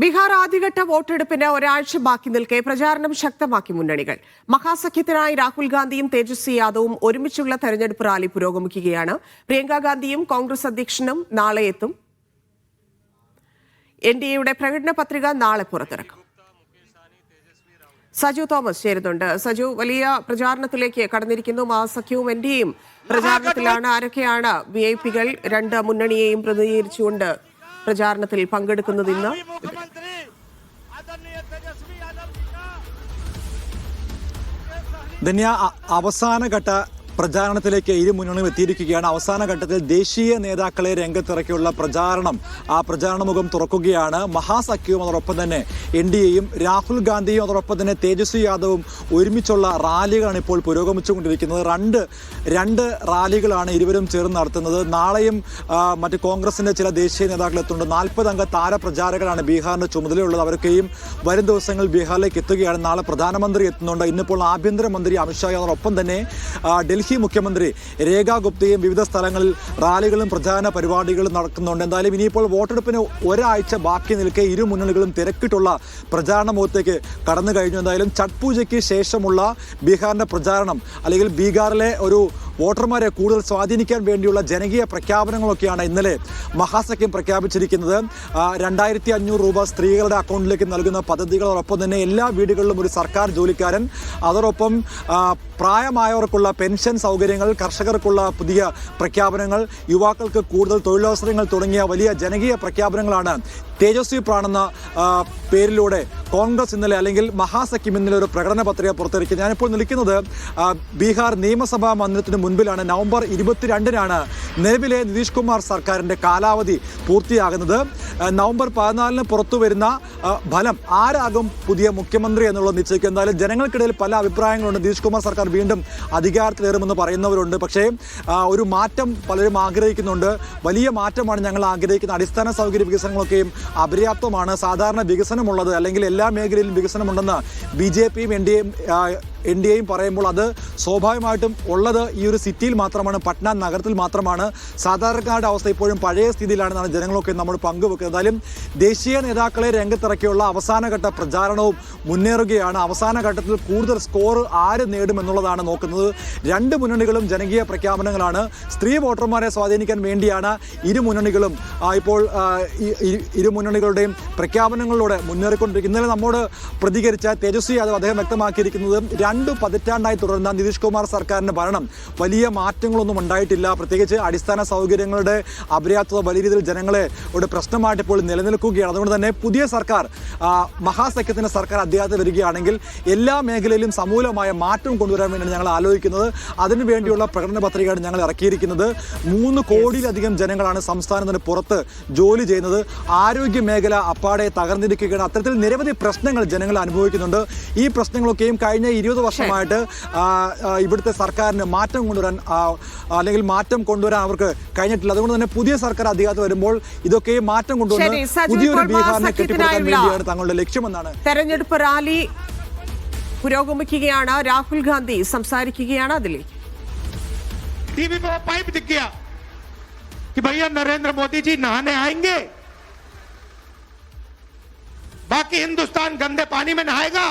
ബീഹാർ ആദ്യഘട്ട വോട്ടെടുപ്പിന് ഒരാഴ്ച ബാക്കി നിൽക്കെ പ്രചാരണം ശക്തമാക്കി മുന്നണികൾ. മഹാസഖ്യത്തിനായി രാഹുൽ ഗാന്ധിയും തേജസ്വി യാദവും ഒരുമിച്ചുള്ള തെരഞ്ഞെടുപ്പ് റാലി പുരോഗമിക്കുകയാണ്. പ്രിയങ്ക ഗാന്ധിയും കോൺഗ്രസ് അധ്യക്ഷനും നാളെ എത്തും. എൻഡിഎയുടെ പ്രകടന പത്രിക നാളെ പുറത്തിറക്കും. സജു തോമസ് ചേരുന്നുണ്ട്. സജു, വലിയ പ്രചാരണത്തിലേക്ക് കടന്നിരിക്കുന്നു. മഹാസഖ്യവും എൻഡിഎയും പ്രചാരണത്തിലാണ്. ആരൊക്കെയാണ് വിഐപികൾ രണ്ട് മുന്നണിയെയും പ്രതിനിധീകരിച്ചുകൊണ്ട് പ്രചാരണത്തിൽ പങ്കെടുക്കുന്നത് ഇന്ന്? ധന്യ, അവസാനഘട്ട പ്രചാരണത്തിലേക്ക് ഇരു മുന്നണിയും എത്തിയിരിക്കുകയാണ്. അവസാന ഘട്ടത്തിൽ ദേശീയ നേതാക്കളെ രംഗത്തിറക്കിയുള്ള പ്രചാരണം, ആ പ്രചാരണമുഖം തുറക്കുകയാണ്. മഹാസഖ്യവും അതോടൊപ്പം തന്നെ എൻഡിഎയും രാഹുൽ ഗാന്ധിയും അതോടൊപ്പം തന്നെ തേജസ്വി യാദവും ഒരുമിച്ചുള്ള റാലികളാണ് ഇപ്പോൾ പുരോഗമിച്ചുകൊണ്ടിരിക്കുന്നത്. രണ്ട് റാലികളാണ് ഇരുവരും ചേർന്ന് നടത്തുന്നത്. നാളെയും മറ്റ് കോൺഗ്രസിന്റെ ചില ദേശീയ നേതാക്കൾ എത്തുന്നുണ്ട്. 40 അംഗ താരപ്രചാരകരാണ് ബീഹാറിന്റെ ചുമതലയുള്ളത്. അവരൊക്കെയും വരും ദിവസങ്ങളിൽ ബീഹാറിലേക്ക് എത്തുകയാണ്. നാളെ പ്രധാനമന്ത്രി എത്തുന്നുണ്ട്. ഇന്നിപ്പോൾ ആഭ്യന്തരമന്ത്രി അമിത്ഷാ, അതോടൊപ്പം തന്നെ ഡൽഹി മുഖ്യമന്ത്രി രേഖ ഗുപ്തയും വിവിധ സ്ഥലങ്ങളിൽ റാലികളും പ്രചാരണ പരിപാടികളും നടക്കുന്നുണ്ട്. എന്തായാലും ഇനിയിപ്പോൾ വോട്ടെടുപ്പിന് ഒരാഴ്ച ബാക്കി നിൽക്കെ ഇരു മുന്നണികളും തിരക്കിട്ടുള്ള പ്രചാരണ മുഖത്തേക്ക് കടന്നു കഴിഞ്ഞു. എന്തായാലും ഛഠ് പൂജയ്ക്ക് ശേഷമുള്ള ബീഹാറിന്റെ പ്രചാരണം, അല്ലെങ്കിൽ ബീഹാറിലെ ഒരു വോട്ടർമാരെ കൂടുതൽ സ്വാധീനിക്കാൻ വേണ്ടിയുള്ള ജനകീയ പ്രഖ്യാപനങ്ങളൊക്കെയാണ് ഇന്നലെ മഹാസഖ്യം പ്രഖ്യാപിച്ചിരിക്കുന്നത്. 2500 രൂപ സ്ത്രീകളുടെ അക്കൗണ്ടിലേക്ക് നൽകുന്ന പദ്ധതികളോടൊപ്പം തന്നെ എല്ലാ വീടുകളിലും ഒരു സർക്കാർ ജോലിക്കാരൻ, അതോടൊപ്പം പ്രായമായവർക്കുള്ള പെൻഷൻ സൗകര്യങ്ങൾ, കർഷകർക്കുള്ള പുതിയ പ്രഖ്യാപനങ്ങൾ, യുവാക്കൾക്ക് കൂടുതൽ തൊഴിലവസരങ്ങൾ തുടങ്ങിയ വലിയ ജനകീയ പ്രഖ്യാപനങ്ങളാണ് തേജസ്വി പ്രാണെന്ന പേരിലൂടെ കോൺഗ്രസ് ഇന്നലെ, അല്ലെങ്കിൽ മഹാസഖ്യം ഇന്നലെ ഒരു പ്രകടന പത്രിക പുറത്തിറക്കി. ഞാനിപ്പോൾ നിൽക്കുന്നത് ബീഹാർ നിയമസഭാ മന്ദിരത്തിന് മുൻപിലാണ്. നവംബർ 22-നാണ് നിലവിലെ നിതീഷ് കുമാർ സർക്കാരിൻ്റെ കാലാവധി പൂർത്തിയാകുന്നത്. നവംബർ 14-ന് പുറത്തു വരുന്ന ഫലം ആരാകും പുതിയ മുഖ്യമന്ത്രി എന്നുള്ളത് നിശ്ചയിക്കും. എന്തായാലും ജനങ്ങൾക്കിടയിൽ പല അഭിപ്രായങ്ങളുണ്ട്. നിതീഷ് കുമാർ സർക്കാർ വീണ്ടും അധികാരത്തിലേറുമെന്ന് പറയുന്നവരുണ്ട്. പക്ഷേ ഒരു മാറ്റം പലരും ആഗ്രഹിക്കുന്നുണ്ട്. വലിയ മാറ്റമാണ് ഞങ്ങൾ ആഗ്രഹിക്കുന്നത്. അടിസ്ഥാന സൗകര്യ വികസനങ്ങളൊക്കെയും അപര്യാപ്തമാണ്. സാധാരണ വികസനമുള്ളത്, അല്ലെങ്കിൽ എല്ലാ മേഖലയിലും വികസനമുണ്ടെന്ന് BJPയും എൻഡിഎയും പറയുമ്പോൾ അത് സ്വാഭാവികമായിട്ടും ഉള്ളത് ഈ ഒരു സിറ്റിയിൽ മാത്രമാണ്, പട്ന നഗരത്തിൽ മാത്രമാണ്. സാധാരണക്കാരുടെ അവസ്ഥ ഇപ്പോഴും പഴയ സ്ഥിതിയിലാണെന്നാണ് ജനങ്ങളൊക്കെ നമ്മൾ പങ്കുവെക്കുന്നത്. എന്തായാലും ദേശീയ നേതാക്കളെ രംഗത്തിറക്കിയുള്ള അവസാനഘട്ട പ്രചാരണവും മുന്നേറുകയാണ്. അവസാന ഘട്ടത്തിൽ കൂടുതൽ സ്കോർ ആര് നേടുമെന്നുള്ളതാണ് നോക്കുന്നത്. രണ്ട് മുന്നണികളും ജനകീയ പ്രഖ്യാപനങ്ങളാണ്. സ്ത്രീ വോട്ടർമാരെ സ്വാധീനിക്കാൻ വേണ്ടിയാണ് ഇരു മുന്നണികളും ഇപ്പോൾ ഇരു മുന്നണികളുടെയും പ്രഖ്യാപനങ്ങളിലൂടെ മുന്നേറിക്കൊണ്ടിരിക്കുന്നത്. ഇന്നലെ നമ്മോട് പ്രതികരിച്ച തേജസ്വി യാദവ് അദ്ദേഹം വ്യക്തമാക്കിയിരിക്കുന്നത് 2 പതിറ്റാണ്ടായി തുടർന്ന നിതീഷ് കുമാർ സർക്കാരിന്റെ ഭരണം വലിയ മാറ്റങ്ങളൊന്നും ഉണ്ടായിട്ടില്ല. പ്രത്യേകിച്ച് അടിസ്ഥാന സൗകര്യങ്ങളുടെ അപര്യാപ്തത വലിയ രീതിയിൽ ജനങ്ങളെ ഒരു പ്രശ്നമായിട്ട് ഇപ്പോൾ നിലനിൽക്കുകയാണ്. അതുകൊണ്ട് തന്നെ പുതിയ സർക്കാർ, മഹാസഖ്യത്തിന്റെ സർക്കാർ അധികാരത്തിൽ വരികയാണെങ്കിൽ എല്ലാ മേഖലയിലും സമൂലമായ മാറ്റം കൊണ്ടുവരാൻ വേണ്ടിയാണ് ഞങ്ങൾ ആലോചിക്കുന്നത്. അതിനുവേണ്ടിയുള്ള പ്രകടന പത്രികയാണ് ഞങ്ങൾ ഇറക്കിയിരിക്കുന്നത്. 3 കോടിയിലധികം ജനങ്ങളാണ് സംസ്ഥാനത്തിന് പുറത്ത് ജോലി ചെയ്യുന്നത്. ആരോഗ്യ മേഖല അപ്പാടെ തകർന്നിരിക്കുകയാണ്. അത്തരത്തിൽ നിരവധി പ്രശ്നങ്ങൾ ജനങ്ങൾ അനുഭവിക്കുന്നുണ്ട്. ഈ പ്രശ്നങ്ങളൊക്കെയും കഴിഞ്ഞ 20 വർഷമായിട്ട് ഇവിടുത്തെ സർക്കാരിന് മാറ്റം കൊണ്ടുവരാൻ, അല്ലെങ്കിൽ മാറ്റം കൊണ്ടുവരാൻ അവർക്ക് കഴിഞ്ഞിട്ടില്ല. അതുകൊണ്ട് തന്നെ പുതിയ സർക്കാർ അധികാരത്തിൽ വരുമ്പോൾ ഇതൊക്കെ മാറ്റം കൊണ്ടുവന്ന് പുതിയൊരു ബീഹാറിനെ കെട്ടിപ്പടുക്കാൻ വേണ്ടിയാണ് തങ്ങളുടെ ലക്ഷ്യമെന്നാണ്. തെരഞ്ഞെടുപ്പ് റാലി പുരോഗമിക്കുകയാണ്. രാഹുൽ ഗാന്ധി സംസാരിക്കുകയാണ്. അതിലേക്ക് टीवी पे पाइप दिख गया कि भैया नरेंद्र मोदी जी नहाने आएंगे, बाकी हिंदुस्तान गंदे पानी में नहाएगा।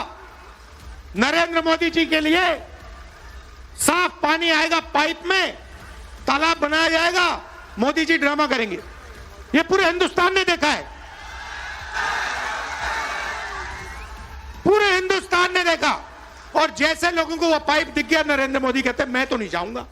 नरेंद्र मोदी जी के लिए साफ पानी आएगा, पाइप में तालाब बनाया जाएगा, मोदी जी ड्रामा करेंगे। ये पूरे हिंदुस्तान ने देखा है, पूरे हिंदुस्तान ने देखा। और जैसे लोगों को वो पाइप दिख गया, नरेंद्र मोदी कहते मैं तो नहीं जाऊंगा।